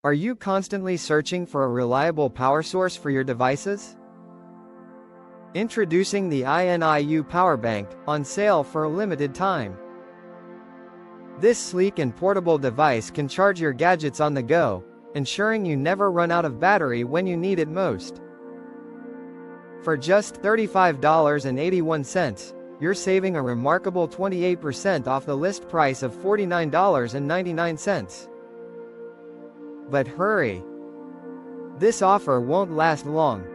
Are you constantly searching for a reliable power source for your devices? Introducing the INIU Powerbank, on sale for a limited time. This sleek and portable device can charge your gadgets on the go, ensuring you never run out of battery when you need it most. For just $35.81, you're saving a remarkable 28% off the list price of $49.99. But hurry! This offer won't last long.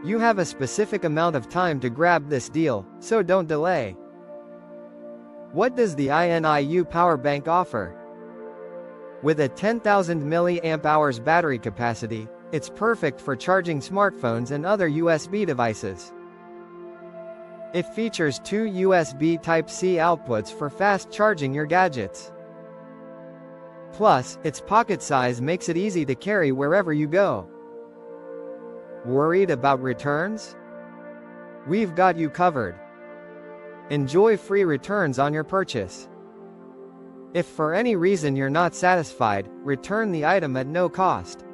You have a specific amount of time to grab this deal, so don't delay. What does the INIU Powerbank offer? With a 10,000 mAh battery capacity, it's perfect for charging smartphones and other USB devices. It features two USB Type-C outputs for fast charging your gadgets. Plus, its pocket size makes it easy to carry wherever you go. Worried about returns? We've got you covered. Enjoy free returns on your purchase. If for any reason you're not satisfied, return the item at no cost.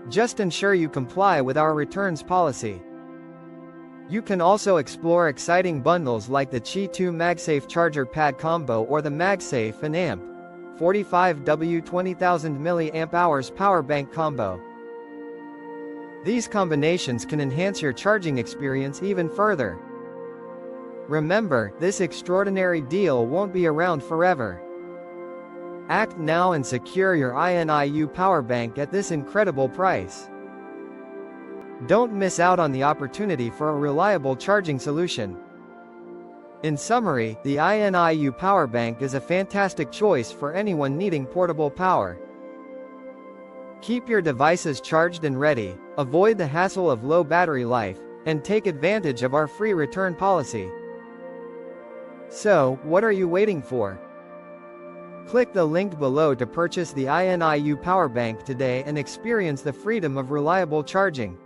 Just ensure you comply with our returns policy. You can also explore exciting bundles like the Qi2 MagSafe Charger Pad Combo or the MagSafe and AMP 45W 20,000 mAh Power Bank Combo. These combinations can enhance your charging experience even further. Remember, this extraordinary deal won't be around forever. Act now and secure your INIU Powerbank at this incredible price. Don't miss out on the opportunity for a reliable charging solution. In summary, the INIU Powerbank is a fantastic choice for anyone needing portable power. Keep your devices charged and ready, avoid the hassle of low battery life, and take advantage of our free return policy. So, what are you waiting for? Click the link below to purchase the INIU Powerbank today and experience the freedom of reliable charging.